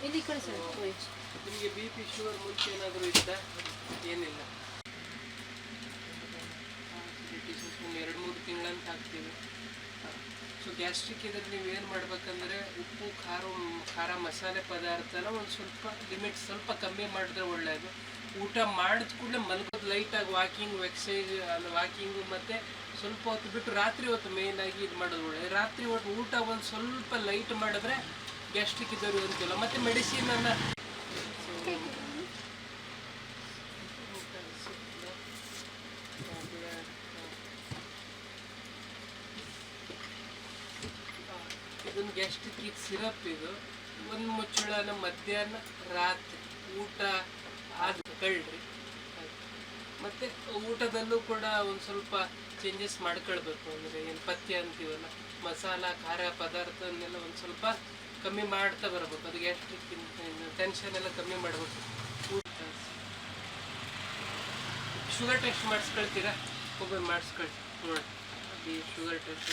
ಇಲ್ಲಿ ಕಡೆ ಸರ್ ನಿಮಗೆ ಬಿ ಪಿ ಶುಗರ್ ಮುಂಚೆ ಏನಾದರೂ ಇದ್ದ? ಏನಿಲ್ಲ. 2-3 ತಿಂಗಳಂತ ಹಾಕ್ತೀವಿ. ಸೊ ಗ್ಯಾಸ್ಟ್ರಿಕ್ ಇದ್ರೆ ನೀವೇನು ಮಾಡ್ಬೇಕಂದ್ರೆ ಉಪ್ಪು ಖಾರ ಮಸಾಲೆ ಪದಾರ್ಥನ ಒಂದು ಸ್ವಲ್ಪ ಲಿಮಿಟ್ ಸ್ವಲ್ಪ ಕಮ್ಮಿ ಮಾಡಿದ್ರೆ ಒಳ್ಳೆಯದು. ಊಟ ಮಾಡಿದ ಕೂಡಲೇ ಮಲ್ಕೋದು, ಲೈಟಾಗಿ ವಾಕಿಂಗು ಮತ್ತು ಸ್ವಲ್ಪ ಹೊತ್ತು ಬಿಟ್ಟು ರಾತ್ರಿ ಹೊತ್ತು ಮೇಯ್ನಾಗಿ ಇದು ಮಾಡೋದು ಒಳ್ಳೆಯದು. ರಾತ್ರಿ ಹೊತ್ತು ಊಟ ಒಂದು ಸ್ವಲ್ಪ ಲೈಟ್ ಮಾಡಿದ್ರೆ ಗ್ಯಾಸ್ಟ್ರಿಕ್ ಇದ್ದವರು ಅಂತಿಲ್ಲ. ಮತ್ತು ಮೆಡಿಸಿನನ್ನು ಇದೊಂದು ಗ್ಯಾಸ್ಟ್ರಿಕ್ ಸಿರಪ್. ಇದು ಒಂದು ಮುಚ್ಚಳನ ಮಧ್ಯಾಹ್ನ ರಾತ್ರಿ ಊಟ ಆದ ಕಳ್ರಿ. ಮತ್ತು ಊಟದಲ್ಲೂ ಕೂಡ ಒಂದು ಸ್ವಲ್ಪ ಚೇಂಜಸ್ ಮಾಡ್ಕೊಳ್ಬೇಕು. ಅಂದರೆ ಏನು ಪಥ್ಯ ಅಂತೀವಲ್ಲ, ಮಸಾಲ ಖಾರ ಪದಾರ್ಥವನ್ನೆಲ್ಲ ಒಂದು ಸ್ವಲ್ಪ ಕಮ್ಮಿ ಮಾಡ್ತಾ ಬರಬೇಕು. ಅದು ಗ್ಯಾಸ್ಟ್ರಿಕ್ ಟೆನ್ಷನ್ ಎಲ್ಲ ಕಮ್ಮಿ ಮಾಡಬೇಕು. ಊಟ ಶುಗರ್ ಟೆಸ್ಟ್ ಮಾಡಿಸ್ಕೊಳ್ತೀರಾ? ಒಬ್ಬರು ಮಾಡಿಸ್ಕೊಳ್ತೀವಿ ನೋಡಿ. ಅದು ಶುಗರ್ ಟೆಸ್ಟ್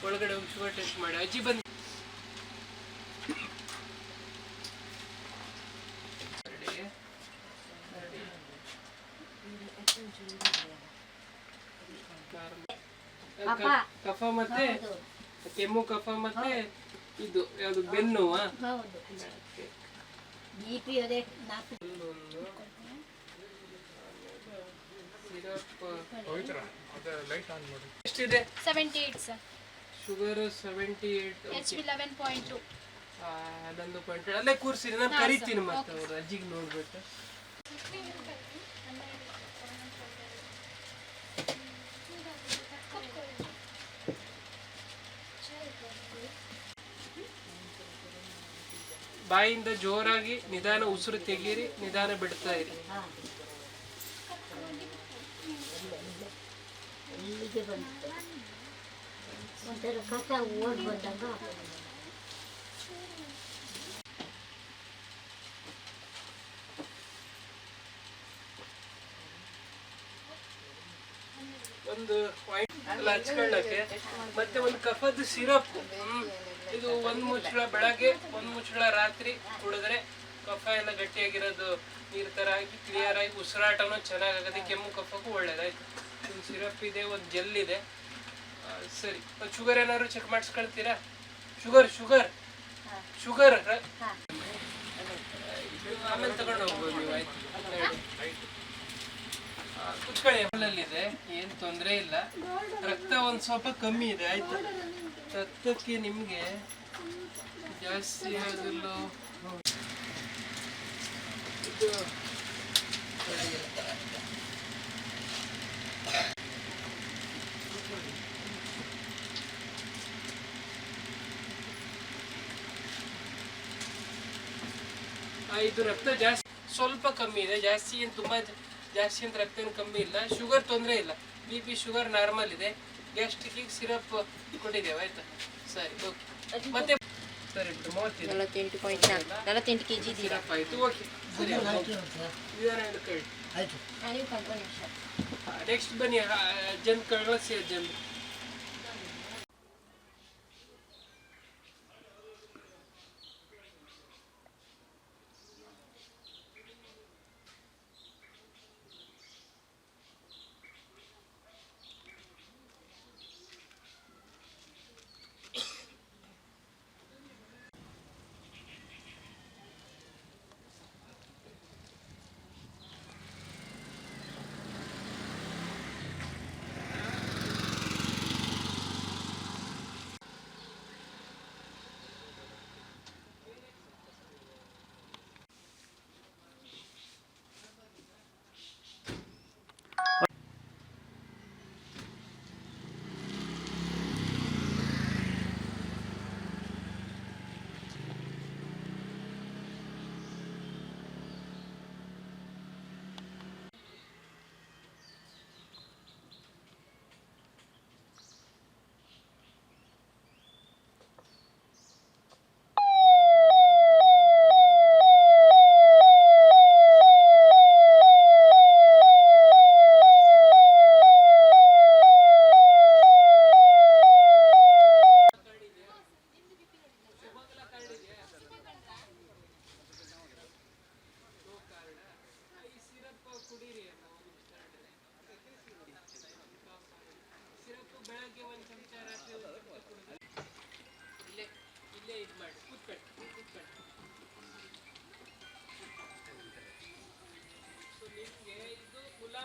ಒಳಗಡೆ ಹೋಗಿ ಶುಗರ್ ಟೆಸ್ಟ್ ಮಾಡಿ. ಅಜ್ಜಿ ಬಂದು ಕಫ ಮತ್ತೆ ಕೆಮ್ಮು, ಕಫ ಮತ್ತೆ ಇದು ಯಾವುದು ಬೆನ್ನು ಎಷ್ಟಿದೆ? 78 ಸರ್. Sugar 78, HP 11.2. 11.2. ಅಲ್ಲೇ ಕೂರಿಸಿ, ನಾನು ಕರಿತೀನಿ ಮತ್ತೆ ಅವರು ಅಜ್ಜಿಗೆ ನೋಡ್ಬಿಟ್ಟು. ಬಾಯಿಂದ ಜೋರಾಗಿ ನಿಧಾನ ಉಸಿರು ತೆಗೀರಿ, ನಿಧಾನ ಬಿಡ್ತಾ ಇರಿ. ಒಂದು ಹಚ್ಕೊಳ್ಳಕ್ಕೆ ಮತ್ತೆ ಒಂದು ಕಫದ ಸಿರಪ್. ಇದು ಒಂದು ಮುಚ್ಚಳ ಬೆಳಗ್ಗೆ, ಒಂದು ಮುಚ್ಚಳ ರಾತ್ರಿ ಕುಡಿದ್ರೆ ಕಫ ಎಲ್ಲ ಗಟ್ಟಿಯಾಗಿರೋದು ನೀರು ಥರ ಆಗಿ ಕ್ಲಿಯರ್ ಆಗಿ ಉಸಿರಾಟನೂ ಚೆನ್ನಾಗಾಗುತ್ತೆ. ಕೆಮ್ಮು ಕಫಕ್ಕೂ ಒಳ್ಳೇದಾಯ್ತು. ಒಂದು ಸಿರಪ್ ಇದೆ, ಒಂದು ಜೆಲ್ ಇದೆ. ಸರಿ, ಶುಗರ್ ಏನಾದ್ರು ಚೆಕ್ ಮಾಡಿಸ್ಕೊಳ್ತೀರಾ? ಶುಗರ್ ಆಮೇಲೆ ತಗೊಂಡು ಹೋಗ್ಬೋದು ನೀವು. ಆಯ್ತು, ಕುಚ್ಕೊಳ್ಳಿ. ಇದೆ, ಏನು ತೊಂದರೆ ಇಲ್ಲ. ರಕ್ತ ಒಂದು ಸ್ವಲ್ಪ ಕಮ್ಮಿ ಇದೆ. ಆಯ್ತು, ರಕ್ತಕ್ಕೆ ನಿಮಗೆ ಜಾಸ್ತಿ ಆಗಲು ಇದು ಇದು ರಕ್ತ ಜಾಸ್ತಿ ಸ್ವಲ್ಪ ಕಮ್ಮಿ ಇದೆ. ಜಾಸ್ತಿ ಏನು ತುಂಬ ಜಾಸ್ತಿ ಅಂತ ರಕ್ತ ಏನು ಕಮ್ಮಿ ಇಲ್ಲ. ಶುಗರ್ ತೊಂದರೆ ಇಲ್ಲ. ಬಿ ಪಿ ಶುಗರ್ ನಾರ್ಮಲ್ ಇದೆ. ಗ್ಯಾಸ್ಟ್ರಿಕ್ಕಿಗೆ ಸಿರಪ್ ಕೊಟ್ಟಿದ್ದೇವೆ. ಆಯ್ತಾ? ಸರಿ, ಓಕೆ. ಮತ್ತೆ ಸರಿ ಬಿಟ್ಟು 48 kg ಸಿರಪ್ ಆಯಿತು. ಓಕೆ, ಸರಿ. ನೆಕ್ಸ್ಟ್ ಬನ್ನಿ, ಅಜ್ಜನ್ ಕಳಿಸಿ. ಅಜ್ಜನ್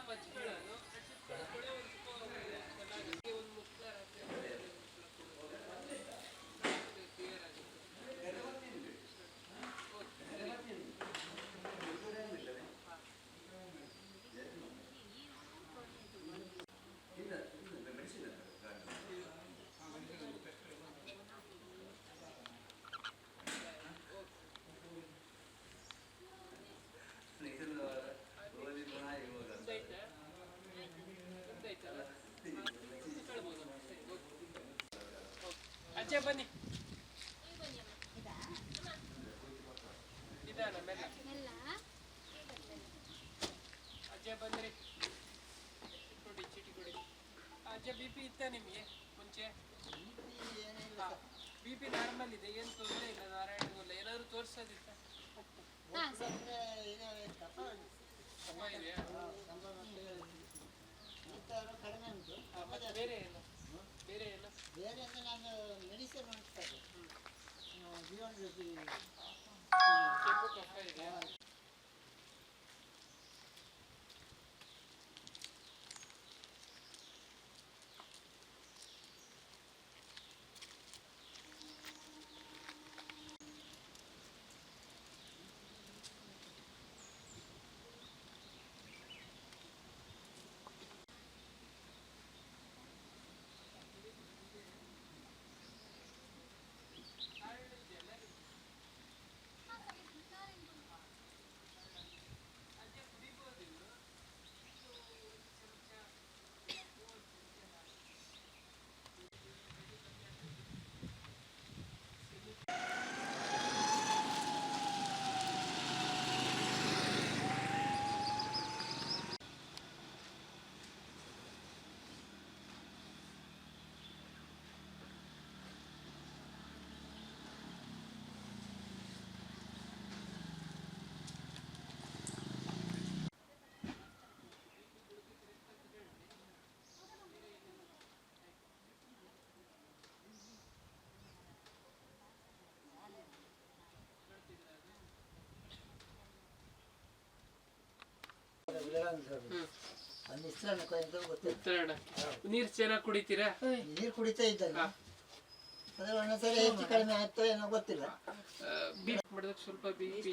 ಮಜ್ಜಿಗಳನು ಕೊಳೆ ಒಂದು ಚೆನ್ನಾಗಿ ಒಂದು ಮುಕ್ತ ಕ್ಲಿಯರ್ ಆಗುತ್ತೆ. ಅಜ್ಜೆ ಬನ್ನಿ ನಿಧಾನ ಮೆಲ್ಲ ಅಜ್ಜೆ ಬಂದ್ರಿ ಕೊಡಿ ಚೀಟಿ ಕೊಡಿ. ಅಜ್ಜೆ ಬಿ ಪಿ ಇತ್ತ ನಿಮಗೆ ಮುಂಚೆ? ಬಿ ಪಿ ನಾರ್ಮಲ್ ಇದೆ, ಏನು ತೊಂದರೆ ಇಲ್ಲ. ನಾರಾಯಣಗುಲ್ಲ ಏನಾದರೂ ತೋರಿಸೋದಿತ್ತ? ಕಫ ಇದೆಯಾ? ಕಡಿಮೆ ಉಂಟು. ಮತ್ತೆ ಬೇರೆ ಏನು ಬೇರೆ ಏನು? ಬೇರೆ ಅಂದರೆ ನಾನು ಮೆಡಿಸಿನ್ ಮಾಡ್ತಾರೆ ಜೀವನ ಜ್ಯೋತಿ. ಕೆಂಪು ಕಫ ಇದೆಯಾ? ಮಿಶ್ರಣ ಉತ್ತರಾಯಣ. ನೀರು ಚೆನ್ನಾಗಿ ಕುಡಿತೀರಾ? ನೀರು ಕುಡಿತಾ ಇದ್ದಲ್ಲ, ಅದೇ ಒಂದೊಂದ್ಸರಿ ಹೆಚ್ಚು ಕಡಿಮೆ ಆಯ್ತೋ ಏನೋ ಗೊತ್ತಿಲ್ಲ. ಬೀಟ್ ಮಾಡಿದಾಗ ಸ್ವಲ್ಪ ಬಿ ಪಿ